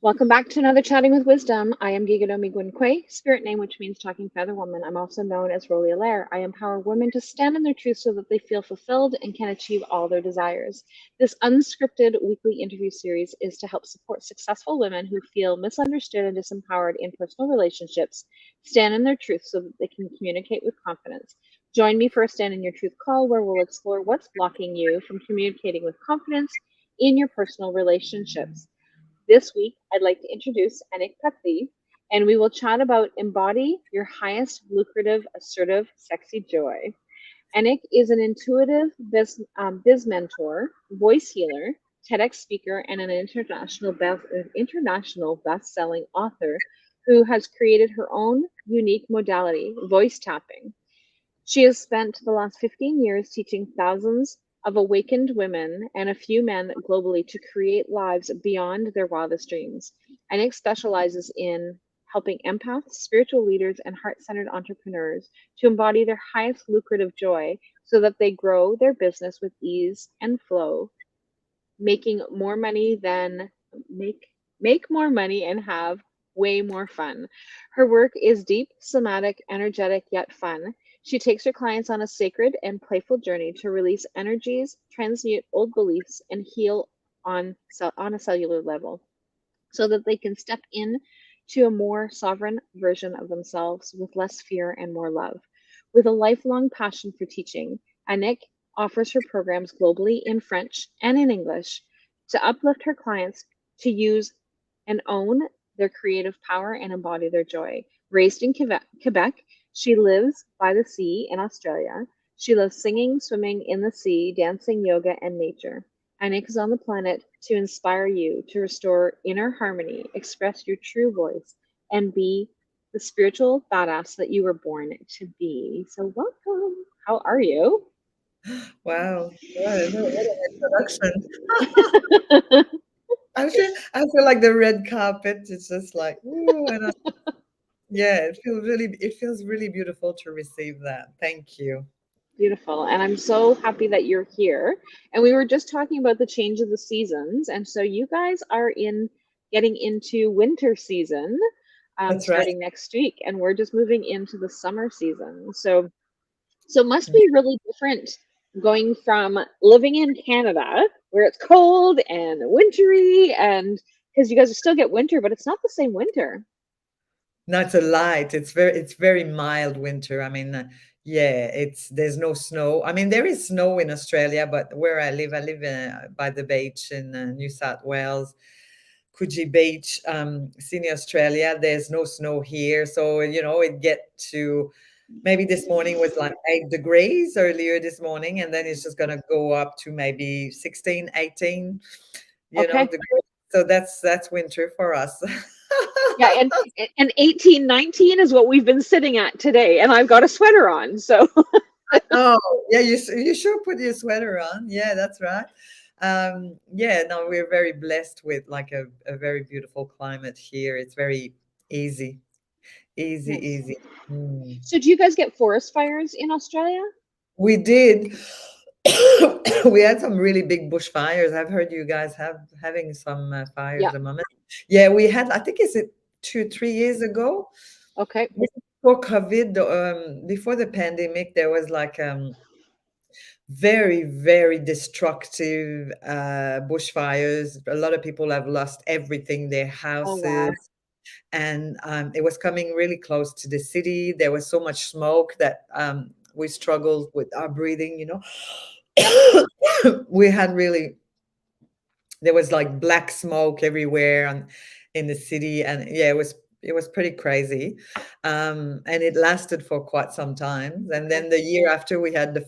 Welcome back to another Chatting with Wisdom. I am Geegado Megwan, spirit name, which means talking feather woman. I'm also known as Rollie Allaire. I empower women to stand in their truth so that they feel fulfilled and can achieve all their desires. This unscripted weekly interview series is to help support successful women who feel misunderstood and disempowered in personal relationships stand in their truth so that they can communicate with confidence. Join me for a Stand in Your Truth call where we'll explore what's blocking you from communicating with confidence in your personal relationships. This week, I'd like to introduce Anick Patry, and we will chat about Embody Your Highest Lucrative Assertive Sexy Joy. Anick is an intuitive biz mentor, voice healer, TEDx speaker, and an international best-selling author who has created her own unique modality, voice tapping. She has spent the last 15 years teaching thousands of awakened women and a few men globally to create lives beyond their wildest dreams. Anick specializes in helping empaths, spiritual leaders, and heart-centered entrepreneurs to embody their highest lucrative joy so that they grow their business with ease and flow, making more money than make more money and have way more fun. Her work is deep, somatic, energetic, yet fun. She takes her clients on a sacred and playful journey to release energies, transmute old beliefs, and heal on a cellular level so that they can step in to a more sovereign version of themselves with less fear and more love. With a lifelong passion for teaching, Anick offers her programs globally in French and in English to uplift her clients to use and own their creative power and embody their joy. Raised in Quebec, she lives by the sea in Australia. She loves singing, swimming in the sea, dancing, yoga, and nature. Anick is on the planet to inspire you to restore inner harmony, express your true voice, and be the spiritual badass that you were born to be. So, welcome. How are you? Wow. What an introduction. I feel like the red carpet is just like, ooh, yeah, it feels really beautiful to receive that. Thank you. Beautiful. And I'm so happy that you're here. And we were just talking about the change of the seasons. And so you guys are in getting into winter season That's right. starting next week. And we're just moving into the summer season. So it must be really different going from living in Canada where it's cold and wintry and because you guys still get winter, but it's not the same winter. No, it's a light. It's very mild winter. I mean, yeah, there's no snow. I mean, there is snow in Australia, but where I live by the beach in New South Wales, Coogee Beach, Sydney, Australia. There's no snow here, so it get to maybe this morning was like 8 degrees earlier this morning, and then it's just gonna go up to maybe 16, 18, Okay. degrees. So that's winter for us. Yeah, and 18, 19 is what we've been sitting at today, and I've got a sweater on. So Oh, yeah, you sure put your sweater on. Yeah, that's right. Yeah, no, we're very blessed with like a very beautiful climate here. It's very easy, easy, nice. easy. Mm. So do you guys get forest fires in Australia? We did. We had some really big bushfires. I've heard you guys having some fires Yeah. at the moment. Yeah, we had. I think is it 2, 3 years ago Okay. before COVID, before the pandemic. There was like very, very destructive bushfires. A lot of people have lost everything, their Oh houses, wow. and it was coming really close to the city. There was so much smoke that we struggled with our breathing. Yep. We had really there was like black smoke everywhere in the city, and yeah, it was pretty crazy, and it lasted for quite some time. And Okay. then the year after, we had the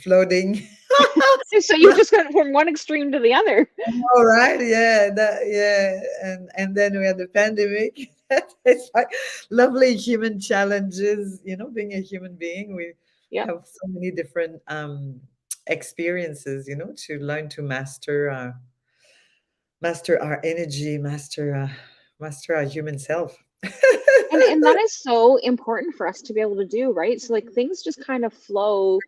flooding. So you've just gone from one extreme to the other. All right, yeah, yeah, and then we had the pandemic. It's like lovely human challenges. Being a human being, we Yep. have so many different experiences. To learn to master our energy, master our human self. And that is so important for us to be able to do, right? So like things just kind of flow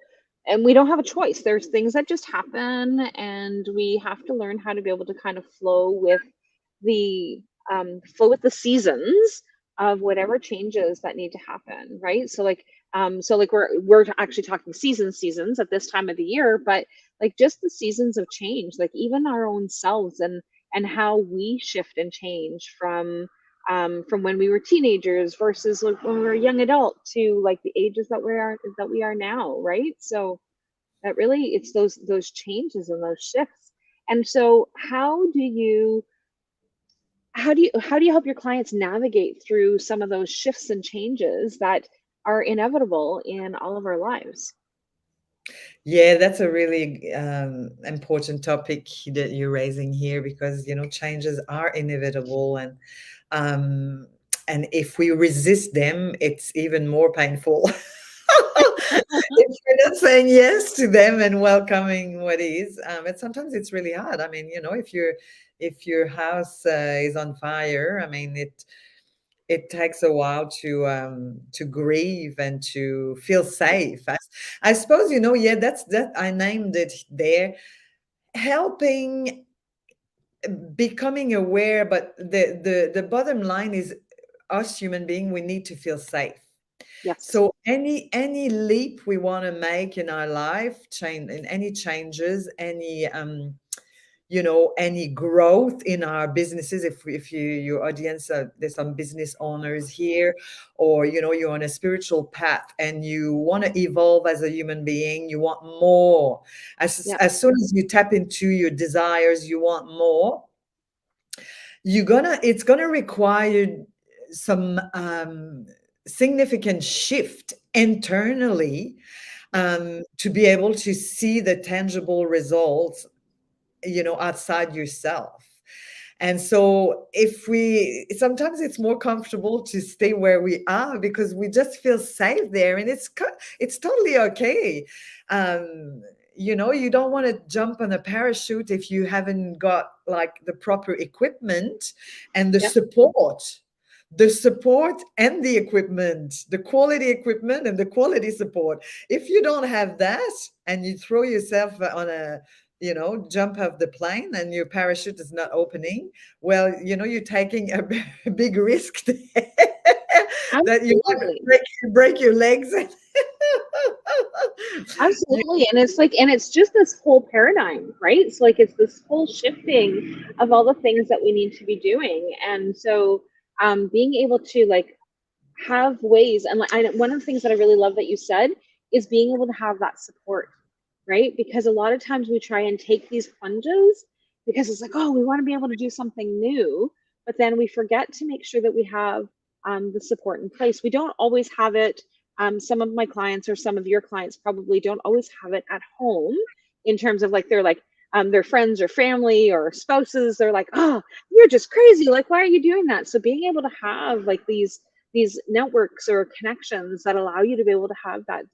and we don't have a choice. There's things that just happen and we have to learn how to be able to kind of flow with the flow with the seasons of whatever changes that need to happen, right? So like we're actually talking seasons at this time of the year, but like just the seasons of change, like even our own selves and how we shift and change from when we were teenagers versus like when we were a young adult to like the ages that we are now, right? So that really, it's those changes and those shifts. And so how do you help your clients navigate through some of those shifts and changes that are inevitable in all of our lives? Yeah, that's a really important topic that you're raising here, because changes are inevitable, um, and if we resist them, it's even more painful. If you're not saying yes to them and welcoming what is, and sometimes it's really hard. I mean, if your house is on fire, I mean, it takes a while to grieve and to feel safe. I suppose, yeah, that I named it there, helping, becoming aware, but the bottom line is, us human being, we need to feel safe. Yes. So any leap we want to make in our life, change, in any changes, any growth in our businesses, if your audience, there's some business owners here, or you're on a spiritual path and you want to evolve as a human being, you want more. as Yeah. as soon as you tap into your desires, you want more. It's gonna require some significant shift internally, to be able to see the tangible results, outside yourself. And so, if we sometimes it's more comfortable to stay where we are, because we just feel safe there, and it's totally okay. You don't want to jump on a parachute if you haven't got like the proper equipment and the Yep. support. The support and the equipment, the quality equipment and the quality support. If you don't have that, and you throw yourself on a jump off the plane and your parachute is not opening, well, you're taking a big risk there, that you might Absolutely. break your legs. You- Absolutely. And it's just this whole paradigm, right? So like it's this whole shifting of all the things that we need to be doing. And so being able to like have ways, and like one of the things that I really love that you said is being able to have that support, right? Because a lot of times we try and take these plunges because it's like, oh, we want to be able to do something new, but then we forget to make sure that we have the support in place. We don't always have it. Some of my clients or some of your clients probably don't always have it at home in terms of like their friends or family or spouses. They're like, oh, you're just crazy. Like, why are you doing that? So being able to have like these networks or connections that allow you to be able to have that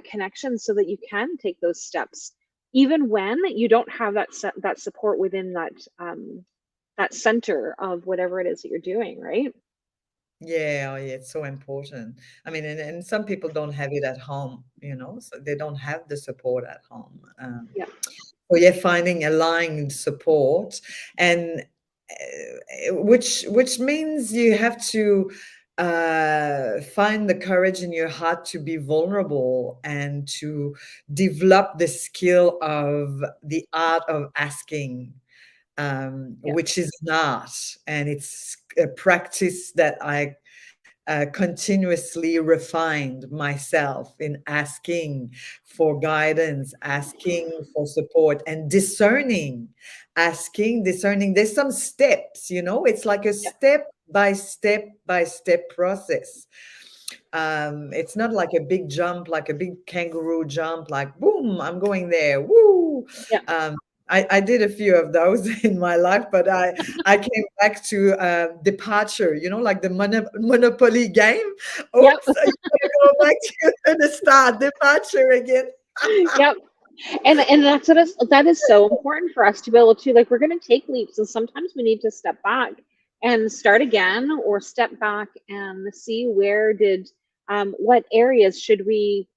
connection so that you can take those steps even when you don't have that support within that center of whatever it is that you're doing, right? yeah, oh yeah, it's so important. I mean, and some people don't have it at home, so they don't have the support at home. Yeah. So yeah, finding aligned support, and which means you have to find the courage in your heart to be vulnerable, and to develop the skill of the art of asking, Yeah. which is an art, and it's a practice that I continuously refined myself in asking for guidance, asking for support, and discerning. There's some steps, it's like a Yeah. step by step process. It's not like a big jump, like a big kangaroo jump, like boom, I'm going there. Woo. Yeah. Um, I did a few of those in my life, but I came back to departure, like the Monopoly game. Yep. Oops, you gotta go back to the start, departure again. Yep. And that is so important for us to be able to like, we're going to take leaps and sometimes we need to step back and start again, or step back and see where did what areas should we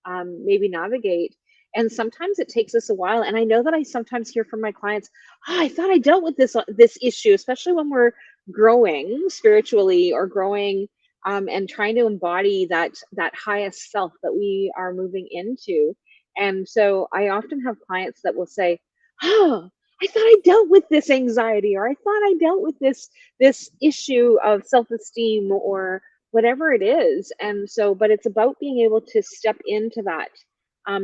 maybe navigate. And sometimes it takes us a while. And I know that I sometimes hear from my clients, oh, I thought I dealt with this issue, especially when we're growing spiritually or growing and trying to embody that highest self that we are moving into. And so I often have clients that will say, oh, I thought I dealt with this anxiety, or I thought I dealt with this issue of self-esteem, or whatever it is. And so, but it's about being able to step into that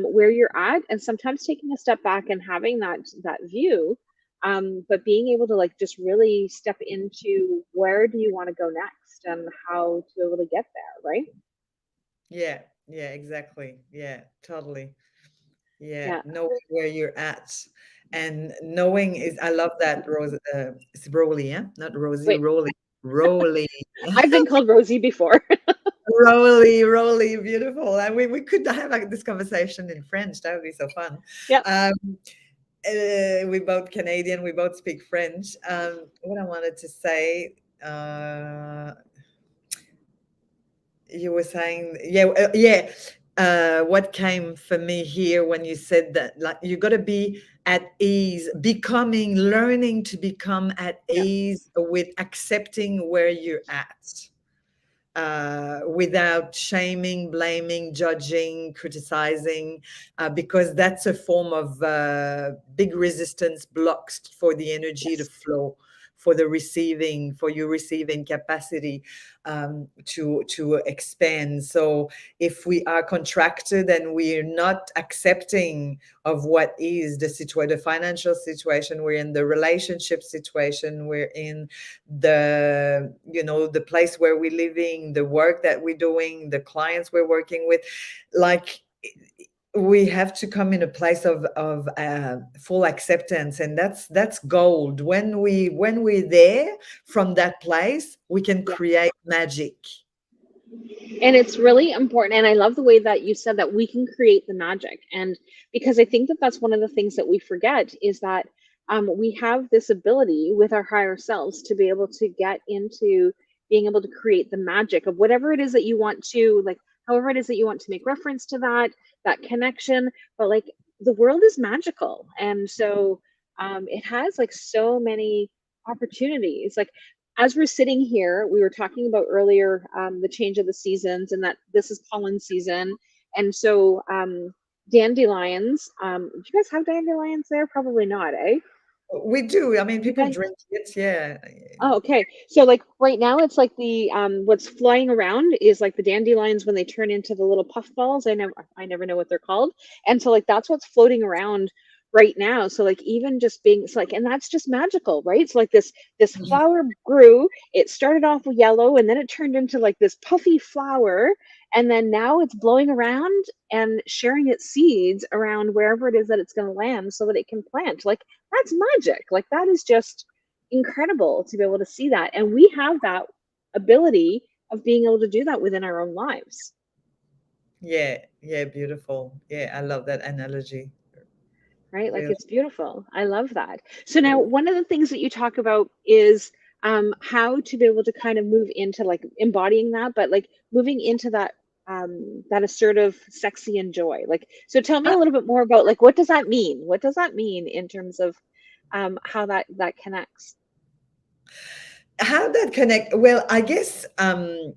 where you're at, and sometimes taking a step back and having that view, but being able to like just really step into where do you want to go next and how to be able to get there, right? Yeah, yeah, exactly. Yeah, totally. Yeah, Yeah. knowing where you're at. And knowing is, I love that, Rose. It's Rollie, yeah? Not Rosie, Wait, Rollie. Rollie. I've been called Rosie before. Rollie, Rollie, beautiful. And we could have like this conversation in French. That would be so fun. Yep. Um, we both Canadian, we both speak French. What I wanted to say, you were saying, yeah, yeah. What came for me here when you said that, like, you got to be at ease, learning to become at Yeah. ease with accepting where you're at, without shaming, blaming, judging, criticizing, because that's a form of big resistance, blocks for the energy to Yes. flow, for the receiving, for your receiving capacity to expand. So if we are contracted and we're not accepting of what is the situation, the financial situation we're in, the relationship situation we're in, the, the place where we're living, the work that we're doing, the clients we're working with, like, we have to come in a place of full acceptance, and that's gold. When we're there from that place, we can Yeah. create magic. And it's really important. And I love the way that you said that we can create the magic. And because I think that that's one of the things that we forget is that we have this ability with our higher selves to be able to get into being able to create the magic of whatever it is that you want to, like, however it is that you want to make reference to that connection. But like the world is magical. And so it has like so many opportunities. Like as we're sitting here, we were talking about earlier the change of the seasons and that this is pollen season. And so dandelions, do you guys have dandelions there? Probably not, eh? We do. I mean, You people guys? drink it. Yeah. Oh, okay. So like right now it's like the what's flying around is like the dandelions when they turn into the little puff balls. I never know what they're called. And so like that's what's floating around right now. So like even just being it's like and that's just magical, right? So like this Mhm. flower grew, it started off yellow and then it turned into like this puffy flower, and then now it's blowing around and sharing its seeds around wherever it is that it's going to land so that it can plant. Like that's magic. Like that is just incredible to be able to see that. And we have that ability of being able to do that within our own lives, Yeah, yeah, beautiful. Yeah, I love that analogy. right? Like Really. it's beautiful. I love that. So now one of the things that you talk about is how to be able to kind of move into like embodying that, but like moving into that assertive, sexy, and joy. Like, so tell me a little bit more about like what does that mean? What does that mean in terms of how that connects? How that connect? Well, I guess I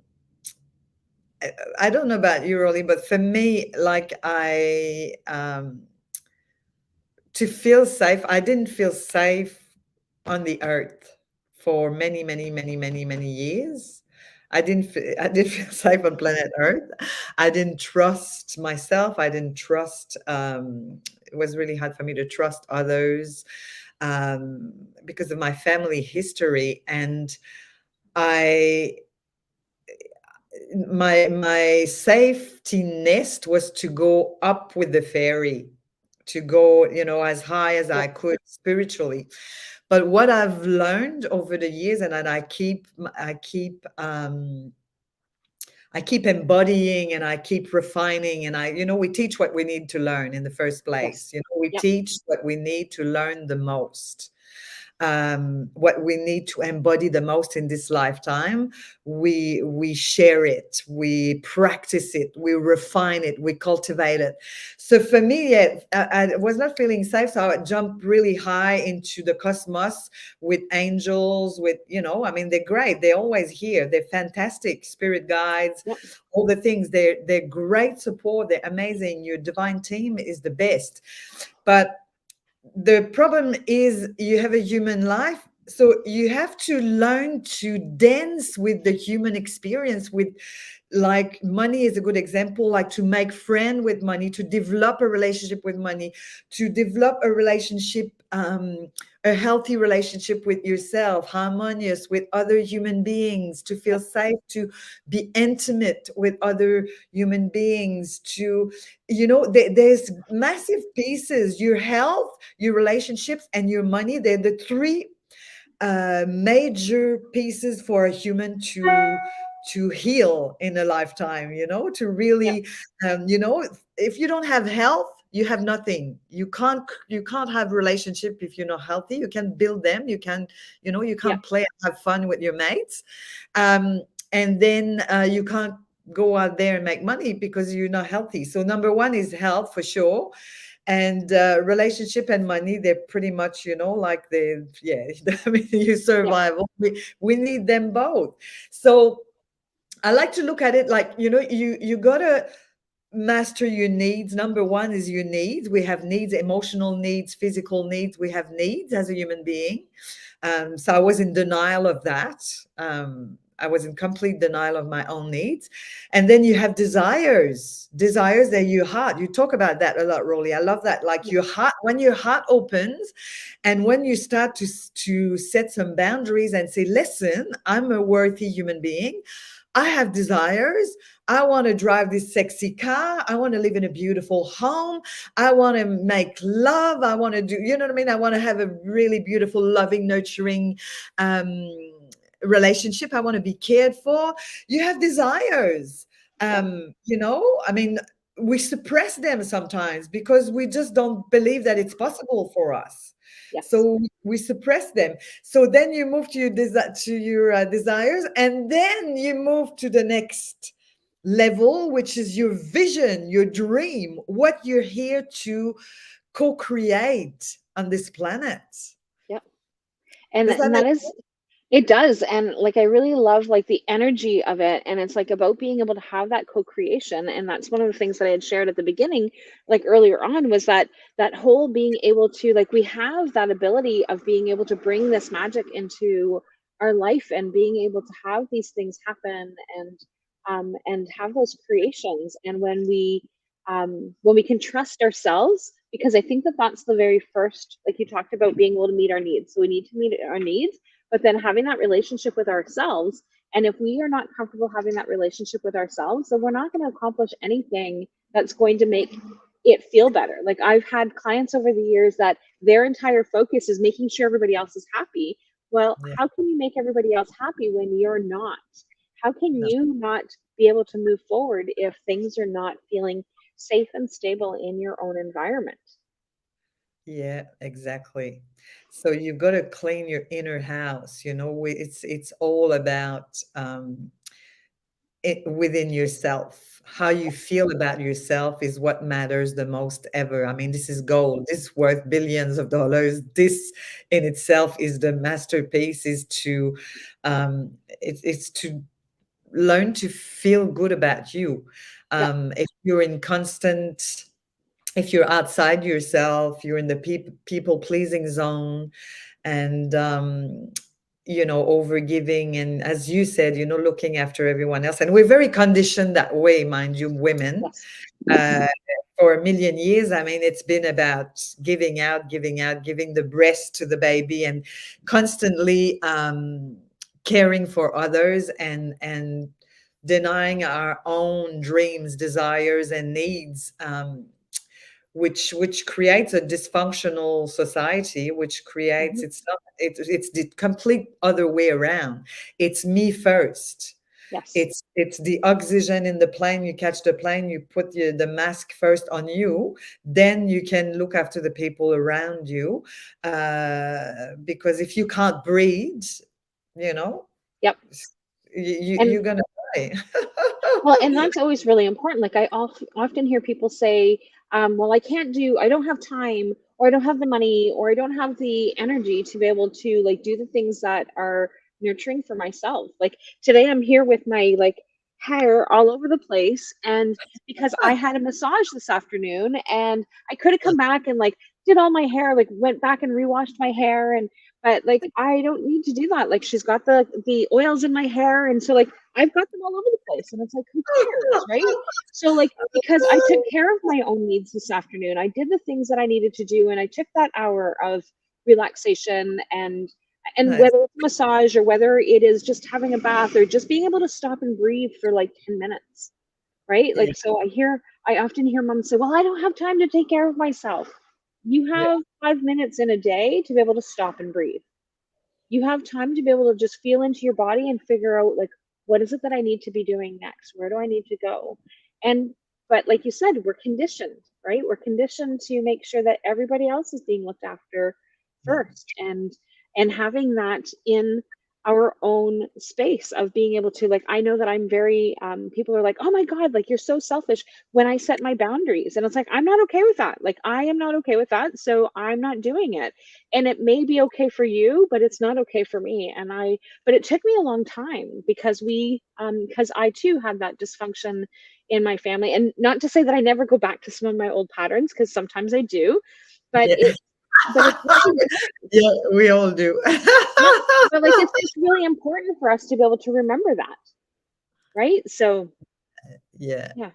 don't know about you, Rolly, but for me, like, to feel safe, I didn't feel safe on the earth for many, many, many, many, many years. I didn't feel safe on planet Earth. I didn't trust myself. I didn't trust. It was really hard for me to trust others, because of my family history, and I my safety nest was to go up with the fairy, to go, as high as Yeah. I could spiritually. But what I've learned over the years, and that I keep embodying, and I keep refining, and we teach what we need to learn in the first Yes. place. We Yep. teach what we need to learn the most. what we need to embody the most in this lifetime, we share it, we practice it, we refine it, we cultivate it. So for me, yeah, I was not feeling safe, so I jumped really high into the cosmos with angels, with, I mean, they're great, they're always here, they're fantastic spirit guides, Yep. all the things, they're great support, they're amazing, your divine team is the best. But the problem is you have a human life, so you have to learn to dance with the human experience, with, like, money is a good example, like to make friend with money, to develop a relationship with money, to develop a relationship, a healthy relationship with yourself, harmonious with other human beings, to feel Yep. safe, to be intimate with other human beings, to, there's massive pieces: your health, your relationships, and your money. They're the three major pieces for a human to heal in a lifetime, to Yep. really, if you don't have health, you have nothing. You can't have relationship if you're not healthy. You can build them, you Yep. can't play and have fun with your mates, um, and then you can't go out there and make money because you're not healthy. So number one is health for sure, and relationship and money, they're pretty much, like, the, yeah, I mean, your Yep. survival, we need them both. So I like to look at it like, you gotta master your needs. Number one is your needs. We have needs: emotional needs, physical needs. We have needs as a human being. So I was in denial of that. I was in complete denial of my own needs. And then you have desires that your heart, you talk about that a lot, Rollie. I love that. Like, your heart, when your heart opens, and when you start to set some boundaries and say, listen, I'm a worthy human being. I have desires. I want to drive this sexy car. I want to live in a beautiful home. I want to make love. I want to do, you know what I mean? I want to have a really beautiful, loving, nurturing um, relationship. I want to be cared for. You have desires. Yep. I mean, we suppress them sometimes because we just don't believe that it's possible for us. Yes. So we suppress them. So then you move to your desires, and then you move to the next level, which is your vision, your dream, what you're here to co-create on this planet. Yep. And Does that and make that is, it does. And like, I really love like the energy of it. And it's like about being able to have that co-creation. And that's one of the things that I had shared at the beginning, like earlier on, was that whole being able to, like, we have that ability of being able to bring this magic into our life and being able to have these things happen, and have those creations. And when we can trust ourselves, because I think that that's the very first, like you talked about, being able to meet our needs. So we need to meet our needs, but then having that relationship with ourselves. And if we are not comfortable having that relationship with ourselves, then we're not going to accomplish anything that's going to make it feel better. Like, I've had clients over the years that their entire focus is making sure everybody else is happy. Well, yeah, how can you make everybody else happy when you're not? How can no, you not be able to move forward if things are not feeling safe and stable in your own environment? yeah, exactly. So you've got to clean your inner house. It's all about it within yourself. How you feel about yourself is what matters the most ever. I mean, this is gold. This is worth billions of dollars. This in itself is the masterpiece. Is to, it's to learn to feel good about you. Yeah. If you're in constant, if you're outside yourself, you're in the people pleasing zone, and over giving, and, as you said, looking after everyone else. And we're very conditioned that way, mind you, women. Yes. uh, for a million years, I mean, it's been about giving out, giving out, giving the breast to the baby, and constantly caring for others, and denying our own dreams, desires, and needs, which creates a dysfunctional society, which creates, Hmm. it's not, it's the complete other way around. It's me first. Yes. It's the oxygen in the plane. You catch the plane, you put the mask first on you, then you can look after the people around you. Because if you can't breathe, you know, Yep. And you're gonna die. well, and that's always really important. Like I often hear people say, well, I don't have time, or I don't have the money, or I don't have the energy to be able to like do the things that are nurturing for myself. Like today I'm here with my like hair all over the place, and because I had a massage this afternoon and I could have come back and like did all my hair, like went back and rewashed my hair, and but like I don't need to do that. Like she's got the oils in my hair, and so like I've got them all over the place. And it's like, who cares, right? So, like, because I took care of my own needs this afternoon, I did the things that I needed to do, and I took that hour of relaxation and Nice. whether it's massage or whether it is just having a bath or just being able to stop and breathe for like 10 minutes, right? Yeah, Like, so I often hear moms say, well, I don't have time to take care of myself. You yeah, have 5 minutes in a day to be able to stop and breathe. You have time to be able to just feel into your body and figure out like what is it that I need to be doing next? Where do I need to go? And but like you said, we're conditioned, right? We're conditioned to make sure that everybody else is being looked after yeah. first, and having that in our own space of being able to like I know that I'm very people are like, oh my god, like you're so selfish when I set my boundaries, and it's like I'm not okay with that. Like I am not okay with that, so I'm not doing it. And it may be okay for you, but it's not okay for me. But it took me a long time because because I too had that dysfunction in my family. And not to say that I never go back to some of my old patterns, because sometimes I do, but Yeah. it's really important. Yeah, we all do. Yeah, but like it's just really important for us to be able to remember that, right? So Yeah. yeah.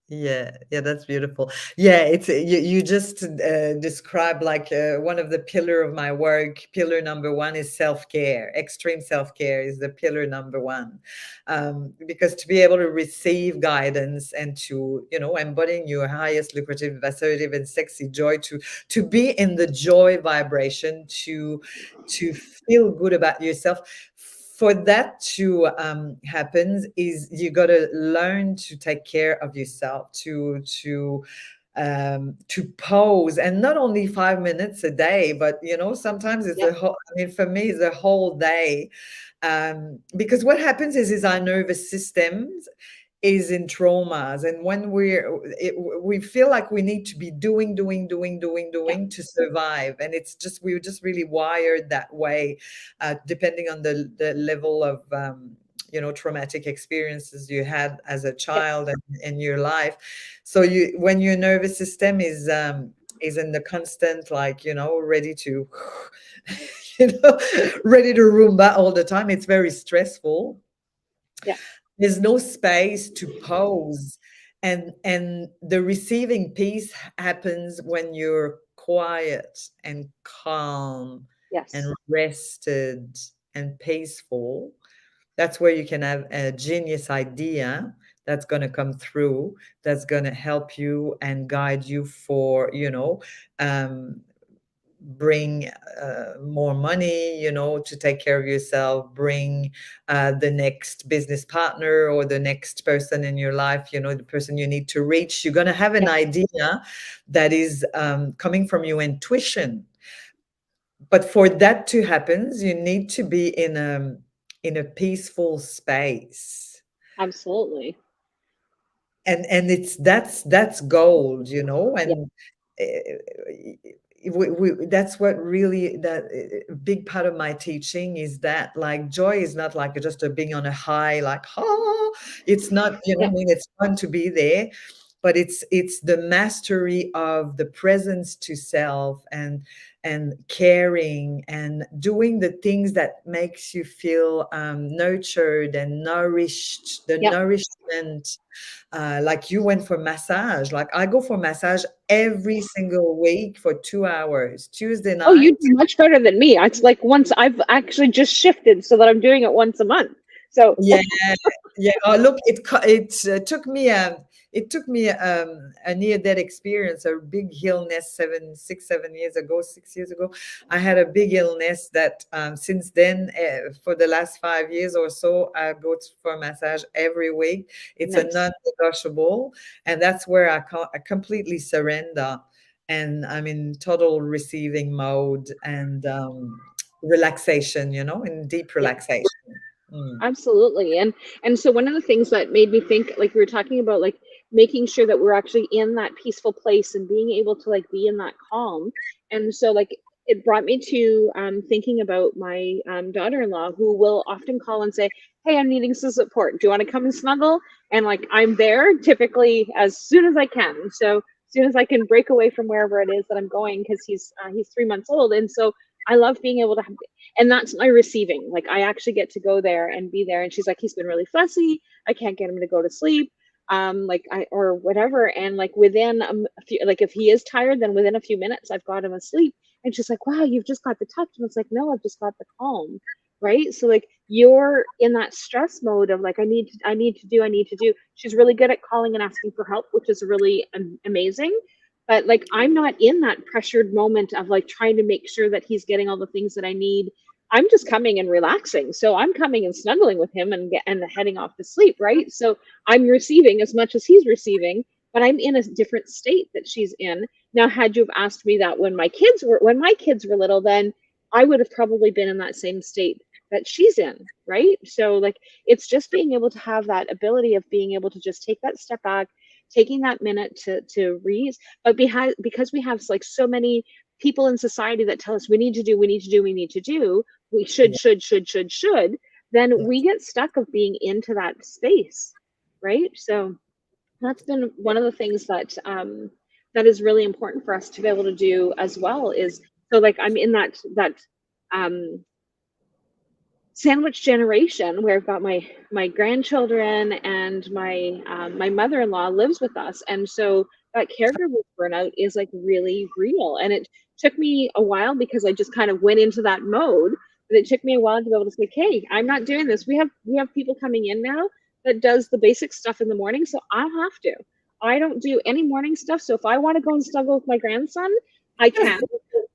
Yeah, yeah, that's beautiful. Yeah, it's you just described like one of the pillar of my work. Pillar number one is self-care. Extreme self-care is the pillar number one, because to be able to receive guidance and to embodying your highest lucrative, assertive, and sexy joy, to be in the joy vibration, to feel good about yourself, for that to happen is you got to learn to take care of yourself, to pose, and not only 5 minutes a day, but sometimes it's Yep. a whole, I mean, for me it's a whole day, because what happens is our nervous systems is in traumas, and when we feel like we need to be Yep. doing to survive, and we're just really wired that way, depending on the level of traumatic experiences you had as a Yep. child and in your life. So when your nervous system is in the constant, like, ready to ready to Roomba all the time, it's very stressful. Yep. There's no space to pose, and the receiving piece happens when you're quiet and calm and Yes. rested and peaceful. That's where you can have a genius idea that's going to come through, that's going to help you and guide you for um, bring more money, to take care of yourself, bring the next business partner or the next person in your life, the person you need to reach. You're going to have an Yep. idea that is coming from your intuition. But for that to happen, you need to be in a peaceful space. Absolutely. And that's gold, Yep. and that's what really, that big part of my teaching is, that like joy is not like just a being on a high, like, it's not, I Yep. mean, it's fun to be there, but it's the mastery of the presence to self, and caring and doing the things that makes you feel nurtured and nourished, the Yep. nourishment. Like you went for massage. Like I go for massage every single week for 2 hours. Tuesday Oh, you night. do much better than me. It's like once I've actually just shifted so that I'm doing it once a month. So Yeah, yeah. Oh, look, it took me it took me a near-death experience, a big illness 6 years ago. I had a big illness that since then, for the last 5 years or so, I go for a massage every week. It's a Nice. non-negotiable, and that's where I completely surrender, and I'm in total receiving mode and relaxation, in deep Yeah. relaxation. Mm. Absolutely. And so one of the things that made me think, like we were talking about, like making sure that we're actually in that peaceful place and being able to like be in that calm. And so like it brought me to thinking about my daughter-in-law, who will often call and say, "Hey, I'm needing some support. Do you want to come and snuggle?" And like I'm there typically as soon as I can. So as soon as I can break away from wherever it is that I'm going, because he's 3 months old. And so I love being able to have, and that's my receiving. Like I actually get to go there and be there. And she's like, "He's been really fussy. I can't get him to go to sleep." Like I, or whatever. And like within a few, like if he is tired, then within a few minutes, I've got him asleep. And she's like, "Wow, you've just got the touch." And it's like, "No, I've just got the calm." Right. So like you're in that stress mode of like, I need to do. She's really good at calling and asking for help, which is really amazing. But like I'm not in that pressured moment of like trying to make sure that he's getting all the things that I need. I'm just coming and relaxing. So I'm coming and snuggling with him and heading off to sleep, right? So I'm receiving as much as he's receiving, but I'm in a different state that she's in. Now, had you have asked me that when my kids were little, then I would have probably been in that same state that she's in, right? So like it's just being able to have that ability of being able to just take that step back, taking that minute to read, but because we have like so many people in society that tell us we need to do, we should, then we get stuck of being into that space, right? So that's been one of the things that that is really important for us to be able to do as well. Is so like I'm in that um, sandwich generation where I've got my grandchildren and my mother-in-law lives with us, and so that caregiver burnout is like really real. And it took me a while because I just kind of went into that mode. But it took me a while to be able to say, "Hey, I'm not doing this. We have people coming in now that does the basic stuff in the morning, so I have to. I don't do any morning stuff. So if I want to go and snuggle with my grandson, I can,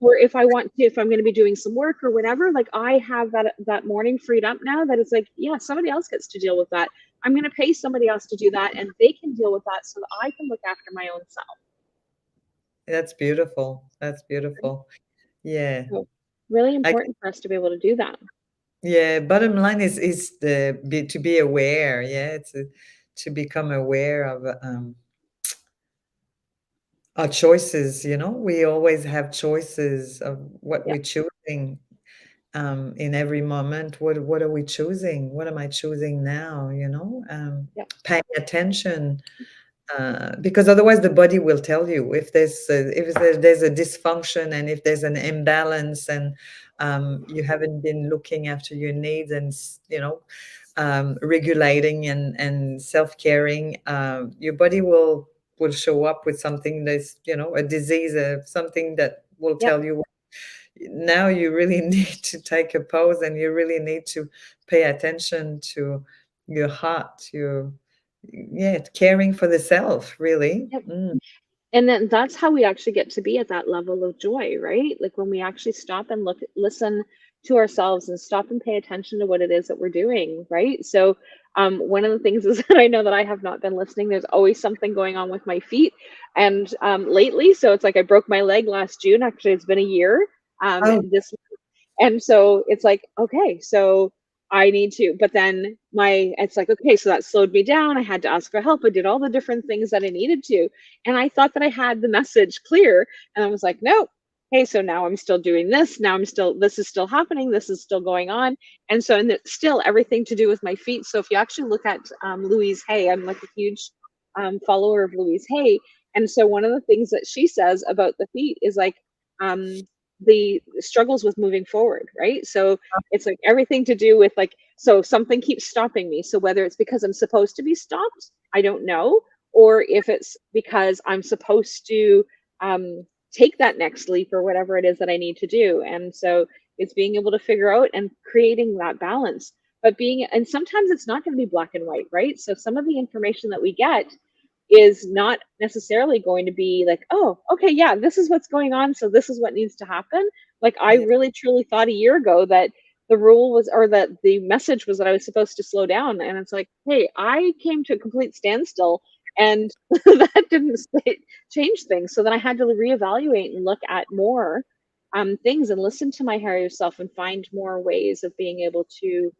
or if I want to, if I'm going to be doing some work or whatever, like I have that morning freed up now that it's like, yeah, somebody else gets to deal with that. I'm going to pay somebody else to do that, and they can deal with that so that I can look after my own self." That's beautiful. That's beautiful. Yeah. So really I important for us to be able to do that. Yeah, bottom line is to be aware. Yeah, to become aware of our choices. We always have choices of what Yeah, we're choosing in every moment. What are we choosing? What am I choosing now? yeah, Paying attention, because otherwise the body will tell you if there's a dysfunction and if there's an imbalance, and you haven't been looking after your needs and regulating and self-caring. Your body will show up with something that's a disease, something that will yeah, tell you now you really need to take a pause, and you really need to pay attention to your heart, caring for the self, really. yeah. And then that's how we actually get to be at that level of joy, right? Like when we actually stop and listen to ourselves and stop and pay attention to what it is that we're doing, right? So one of the things is that I know that I have not been listening. There's always something going on with my feet, and lately, so it's like I broke my leg last June. Actually, it's been a year. Oh, This And so it's like, okay, so I need to, but then it's like, okay, so that slowed me down. I had to ask for help. I did all the different things that I needed to. And I thought that I had the message clear. And I was like, nope. Hey, so now I'm still doing this. This is still happening. This is still going on. And so, and it's still everything to do with my feet. So if you actually look at Louise Hay, I'm like a huge follower of Louise Hay. And so one of the things that she says about the feet is like, the struggles with moving forward, right? So it's like everything to do with like, so something keeps stopping me. So whether it's because I'm supposed to be stopped, I don't know, or if it's because I'm supposed to take that next leap or whatever it is that I need to do. And so it's being able to figure out and creating that balance. And sometimes it's not going to be black and white, right? So some of the information that we get is not necessarily going to be like, oh, okay, yeah, this is what's going on, so this is what needs to happen. Like, I Yeah. really truly thought a year ago that the rule was, or that the message was, that I was supposed to slow down. And it's like, hey, I came to a complete standstill, and that didn't change things. So then I had to reevaluate and look at more things, and listen to my higher self, and find more ways of being able to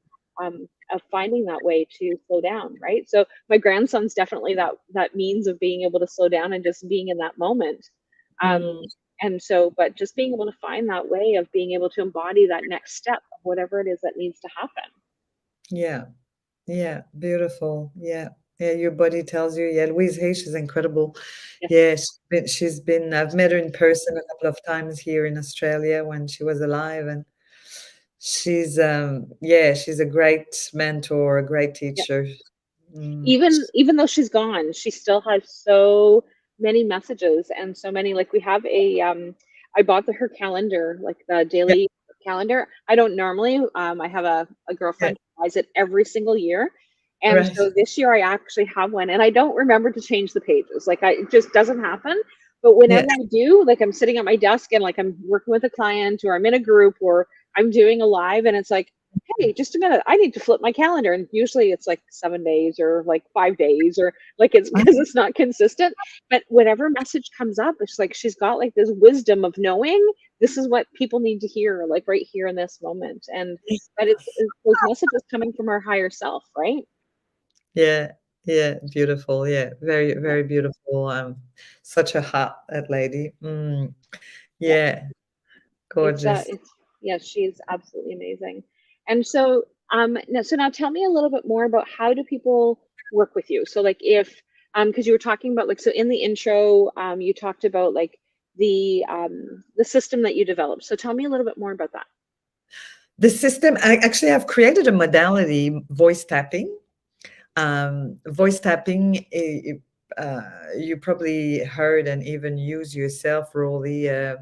of finding that way to slow down, right? So my grandson's definitely that means of being able to slow down and just being in that moment. um, Mm, and so, but just being able to find that way of being able to embody that next step of whatever it is that needs to happen. yeah. Yeah, beautiful. Yeah. Yeah, your body tells you. Yeah, Louise Hay, she's incredible. Yes. Yeah, I've met her in person a couple of times here in Australia when she was alive, and yeah, she's a great mentor, a great Yeah. teacher. Mm. Even though she's gone, she still has so many messages, and so many, like, we have a I bought her calendar, like the Yeah, daily calendar. I don't normally, I have a yeah, girlfriend who buys it every single year. And right. so this year I actually have one, and I don't remember to change the pages. Like, it just doesn't happen. But Yeah. whenever I do, like, I'm sitting at my desk, and like I'm working with a client, or I'm in a group, or I'm doing a live, and it's like, hey, just a minute, I need to flip my calendar. And usually it's like 7 days, or like 5 days, or like, it's Ah, because it's not consistent. But whatever message comes up, it's like she's got like this wisdom of knowing this is what people need to hear, like right here in this moment. And that it's those messages coming from our higher self, right? yeah, yeah, beautiful. Yeah, very, Yeah, very beautiful. Such a hot that lady. Mm, yeah. yeah, gorgeous. It's yes, she's absolutely amazing. And so so now tell me a little bit more about, how do people work with you? So like, if because you were talking about, like, so in the intro, you talked about like the system that you developed. So tell me a little bit more about that. The system, I actually have created a modality, voice tapping. Voice tapping, you probably heard and even use yourself, Rollie,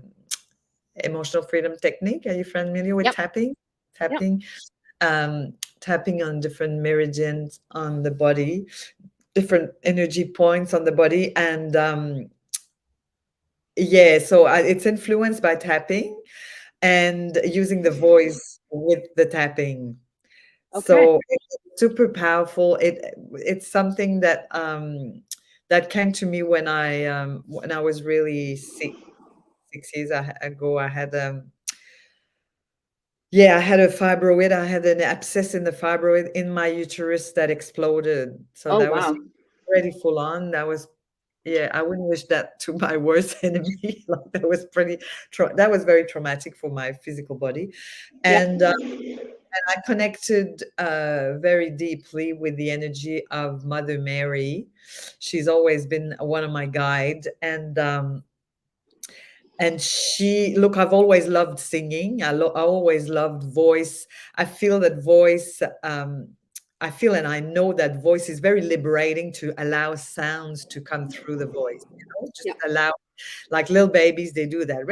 emotional freedom technique. Are you familiar with Yep. tapping? Yep. Tapping, um, tapping on different meridians on the body, different energy points on the body, and yeah, so it's influenced by tapping and using the voice with the tapping. Okay. So it's super powerful. It's something that that came to me when I was really sick 6 years ago. I had yeah, I had a fibroid. I had an abscess in the fibroid in my uterus that exploded. So Oh that was wow. pretty full on. That was yeah, I wouldn't wish that to my worst enemy. Like that was that was very traumatic for my physical body. Yep. And I connected very deeply with the energy of Mother Mary. She's always been one of my guides, and she look. I've always loved singing. I always loved voice. I feel that voice. I feel and I know that voice is very liberating to allow sounds to come through the voice. Just Yep. allow like little babies they do that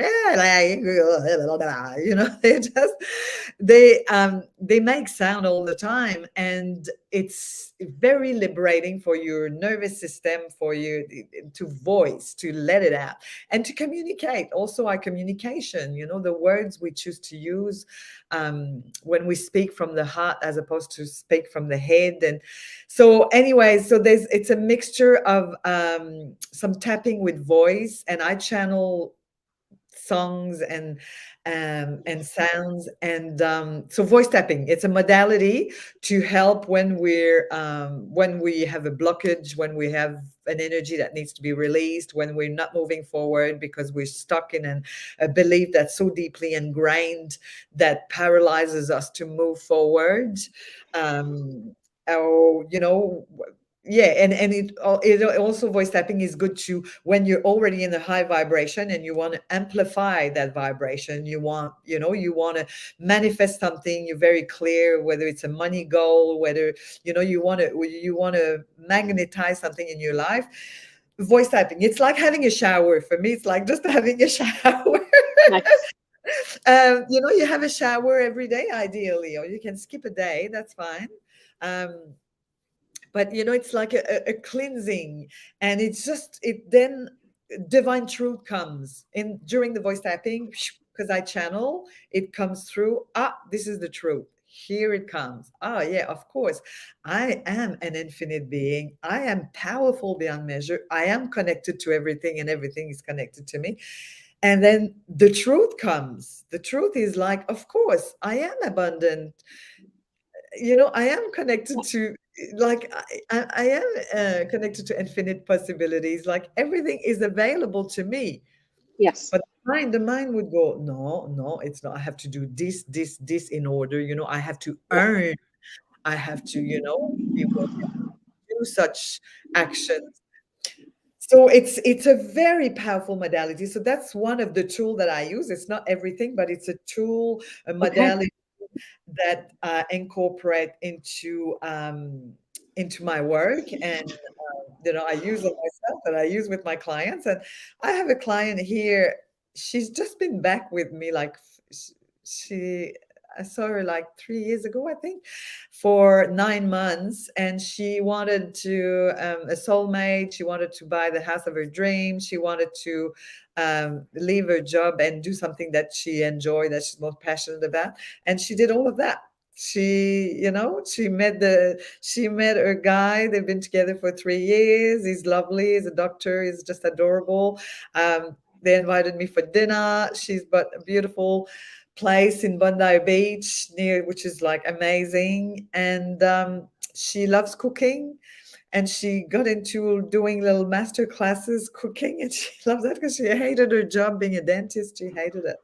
they just they make sound all the time, and it's very liberating for your nervous system, for you to voice, to let it out, and to communicate. Also our communication, the words we choose to use when we speak from the heart as opposed to speak from the head. And so anyway, so it's a mixture of some tapping with voice, and I channel songs and sounds. And so voice tapping, it's a modality to help when we have a blockage, when we have an energy that needs to be released, when we're not moving forward because we're stuck in a belief that's so deeply ingrained that paralyzes us to move forward. Or yeah, and it also, voice tapping is good to when you're already in a high vibration and you want to amplify that vibration. You want to manifest something. You're very clear, whether it's a money goal, whether you want to magnetize something in your life. Voice tapping, it's like having a shower. For me, it's like just having a shower. Nice. You have a shower every day ideally, or you can skip a day, that's fine. um but it's like a cleansing, and it then divine truth comes in during the voice tapping, because I channel, it comes through. This is the truth. Here it comes. Yeah, of course. I am an infinite being. I am powerful beyond measure. I am connected to everything, and everything is connected to me. And then the truth comes. The truth is like, of course, I am abundant. I am connected to, like, I am connected to infinite possibilities. Like, everything is available to me. Yes. But the mind would go, no, no, it's not. I have to do this in order. I have to Yeah. earn. I have to, be working, do such actions. So it's a very powerful modality. So that's one of the tool that I use. It's not everything, but it's a tool, a Okay. modality that incorporate into my work, and I use it myself, and I use with my clients. And I have a client here. She's just been back with me, like, she I saw her like 3 years ago, I think, for 9 months, and she wanted to a soulmate. She wanted to buy the house of her dreams. She wanted to leave her job and do something that she enjoyed, that she's most passionate about, and she did all of that. She met her guy. They've been together for 3 years. He's lovely. He's a doctor. He's just adorable. They invited me for dinner. She's got a beautiful place in Bondi Beach, which is like amazing. And she loves cooking, and she got into doing little master classes cooking, and she loves that because she hated her job being a dentist. She hated it.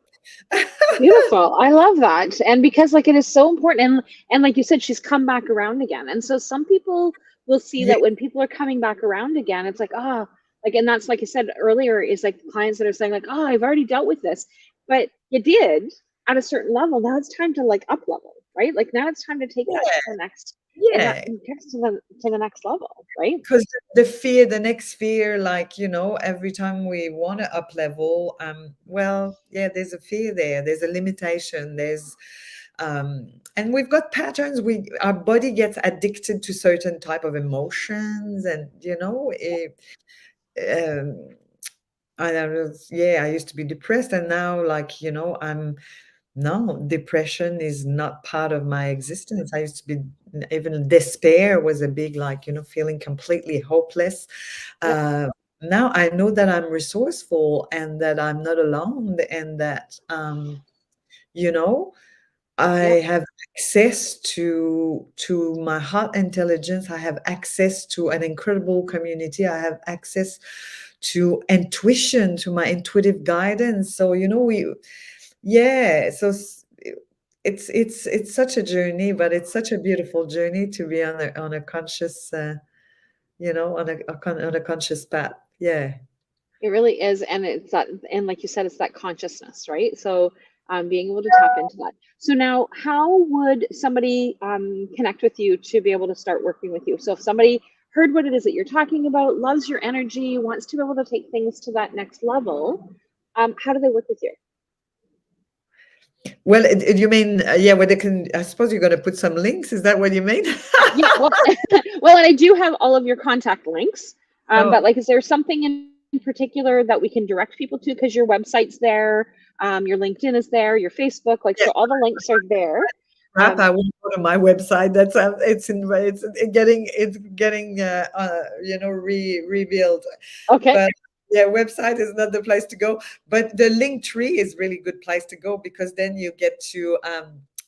Beautiful. I love that. And because like it is so important, and like you said, she's come back around again. And so some people will see Yeah, that when people are coming back around again, it's like, like, and that's like I said earlier, is like clients that are saying like, I've already dealt with this. But you did at a certain level. Now it's time to like up level, right? Like now it's time to take that to the next, and that yeah. gets to the next level, right? Because the next fear, like, every time we want to up level, well, yeah, there's a fear there. There's a limitation. And we've got patterns. Our body gets addicted to certain type of emotions, and um, I used to be depressed, and now, like, I'm no, depression is not part of my existence. I used to be, even despair was a big, like, feeling completely hopeless. Yep. Uh, Now I know that I'm resourceful, and that I'm not alone, and that, you know, Yep. I have access to my heart intelligence. I have access to an incredible community. I have access to intuition, to my intuitive guidance. So, yeah, so it's such a journey, but it's such a beautiful journey to be on a conscious, on a conscious path. Yeah. It really is, and it's that, and like you said, it's that consciousness, right? So, being able to tap into that. So now, how would somebody connect with you to be able to start working with you? So if somebody heard what it is that you're talking about, loves your energy, wants to be able to take things to that next level, how do they work with you? Well, you mean, yeah, where they can, I suppose you're going to put some links. Is that what you mean? Yeah, well, well, and I do have all of your contact links, but Oh, like, is there something in particular that we can direct people to? Because your website's there, your LinkedIn is there, your Facebook, like, yes. so all the links are there. Crap, Um, I won't go to my website. That's it's getting rebuilt. okay, But yeah, website is not the place to go. But the link tree is really good place to go, because then you get to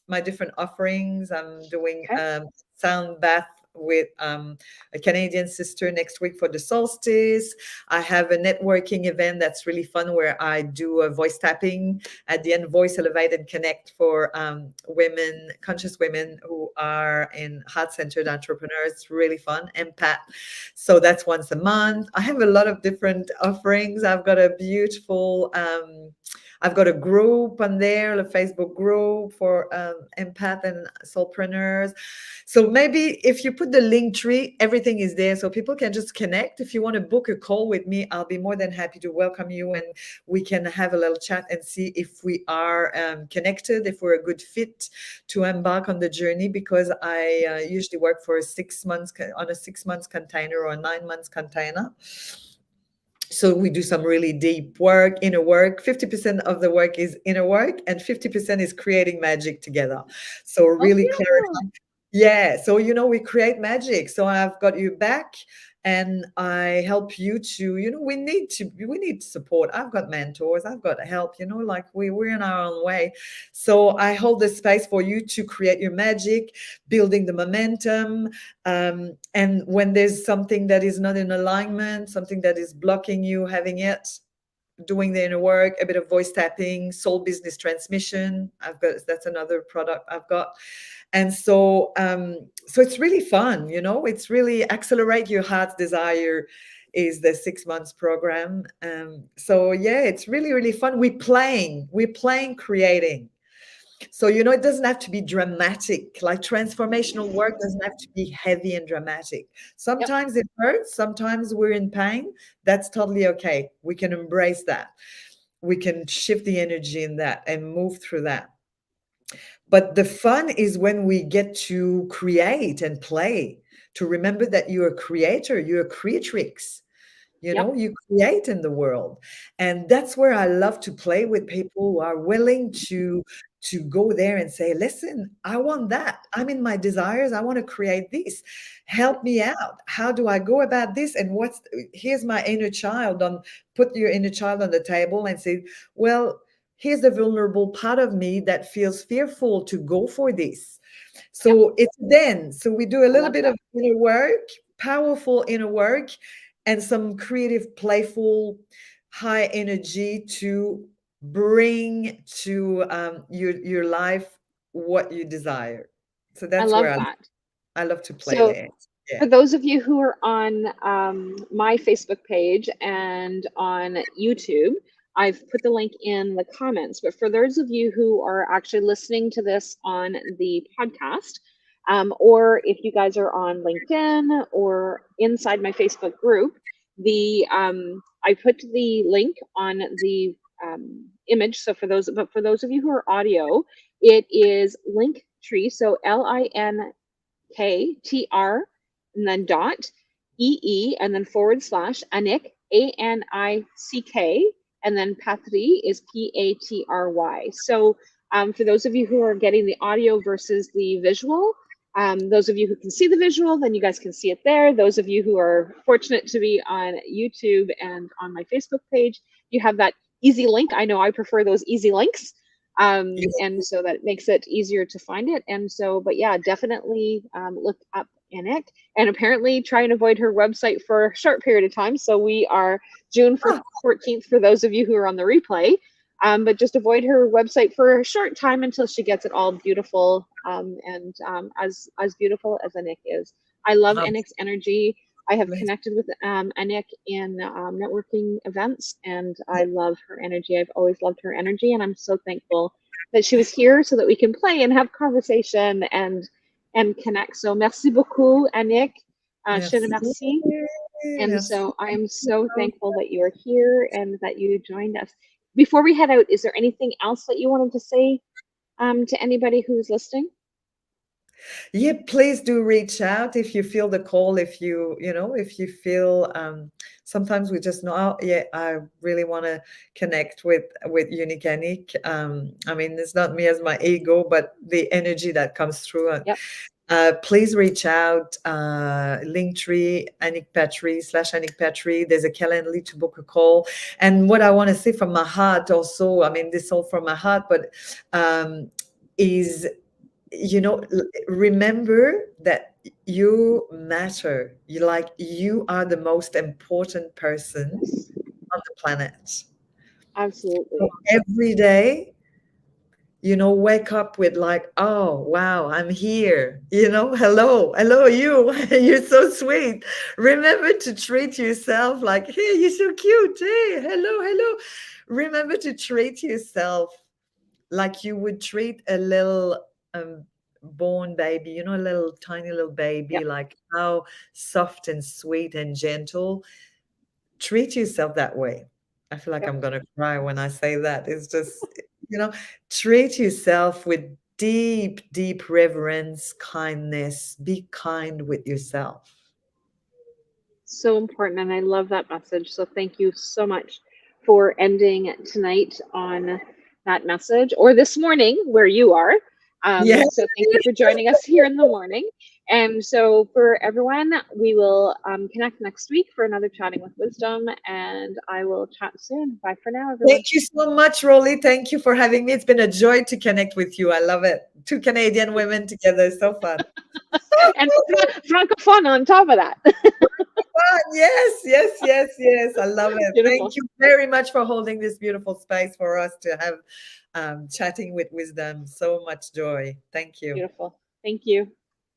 my different offerings. I'm doing okay, sound bath with a Canadian sister next week for the solstice. I have a networking event that's really fun, where I do a voice tapping at the end, voice elevate and connect, for women, conscious women who are in heart-centered entrepreneurs. It's really fun. Empath. So that's once a month. I have a lot of different offerings. I've got a beautiful I've got a group on there, a Facebook group for empath and soulpreneurs. So maybe if you put the link tree, everything is there, so people can just connect. If you want to book a call with me, I'll be more than happy to welcome you, and we can have a little chat and see if we are connected, if we're a good fit to embark on the journey. Because I usually work for 6 months on a 6 months container or a 9 months container. So we do some really deep work, inner work. 50% of the work is inner work, and 50% is creating magic together. So Oh, really yeah. clarify. Yeah. So, we create magic. So I've got you back, and I help you to, we need support. I've got mentors, I've got help, like we're in our own way. So I hold the space for you to create your magic, building the momentum. And when there's something that is not in alignment, something that is blocking you having it, doing the inner work, a bit of voice tapping, soul business transmission. That's another product I've got. And so it's really fun, it's really accelerate your heart's desire is the 6 months program. So yeah, it's really, really fun. We're playing creating. So, it doesn't have to be dramatic. Like transformational work doesn't have to be heavy and dramatic. Yep. Sometimes it hurts. Sometimes we're in pain. That's totally okay. We can embrace that. We can shift the energy in that and move through that. But the fun is when we get to create and play, to remember that you're a creator, you're a creatrix. Yep. You create in the world. And that's where I love to play with people who are willing to go there and say, listen, I want that. I'm in my desires. I want to create this. Help me out. How do I go about this? And here's my inner child. Put your inner child on the table and say, well, here's the vulnerable part of me that feels fearful to go for this. Yep. So so we do a I little love bit that. of inner work, powerful inner work, and some creative, playful, high energy to bring to your life what you desire. So I that's love where that. I love to play So there. Yeah. for those of you who are on my Facebook page and on YouTube, I've put the link in the comments. But for those of you who are actually listening to this on the podcast, or if you guys are on LinkedIn or inside my Facebook group, I put the link on the image. So for those of you who are audio, it is Linktree. So LINKTR and then dot and then / Anick ANICK, and then Patry is PATRY. So for those of you who are getting the audio versus the visual, those of you who can see the visual, then you guys can see it there. Those of you who are fortunate to be on YouTube and on my Facebook page, you have that easy link. I know I prefer those easy links. And so that makes it easier to find it. And so, but yeah, definitely look up Anick, and apparently try and avoid her website for a short period of time. So we are June 14th for those of you who are on the replay. But just avoid her website for a short time until she gets it all beautiful, and as beautiful as Anick is. I love Anick's energy. I have connected with Anick in networking events, and I love her energy. I've always loved her energy, and I'm so thankful that she was here so that we can play and have conversation and connect. So merci beaucoup, Anick. Je te Merci. remercie. And Merci. so I'm so thankful that you are here and that you joined us. Before we head out, is there anything else that you wanted to say to anybody who's listening? Yeah, please do reach out if you feel the call. If you feel sometimes we just know, oh, yeah, I really want to connect with Unique Anick. I mean, it's not me as my ego, but the energy that comes through. Yep. Please reach out. Linktree, Anick Patry / Anick Patry. There's a Calendly to book a call. And what I want to say from my heart also, I mean, this all from my heart, but is, remember that you matter. You are the most important person Yes. on the planet. So Absolutely. every day, wake up with like, oh, wow, I'm here. Hello, you. You're so sweet. Remember to treat yourself like, hey, you're so cute. Hey, hello. Remember to treat yourself like you would treat a little born baby, a little tiny little baby, Yep. like how soft and sweet and gentle. Treat yourself that way. I feel like Yep. I'm going to cry when I say that. It's just, you know, treat yourself with deep, deep reverence, kindness. Be kind with yourself. So important. And I love that message. So thank you so much for ending tonight on that message, or this morning where you are. Yes. So thank you for joining us here in the morning. And so for everyone, we will connect next week for another Chatting with Wisdom. And I will chat soon. Bye for now, everyone. Thank you so much, Rollie. Thank you for having me. It's been a joy to connect with you. I love it. Two Canadian women together. So fun. And francophone on top of that. Fun. Yes. I love it. Thank Beautiful. you very much for holding this beautiful space for us to have chatting with wisdom. So much joy. Thank you. Beautiful. Thank you.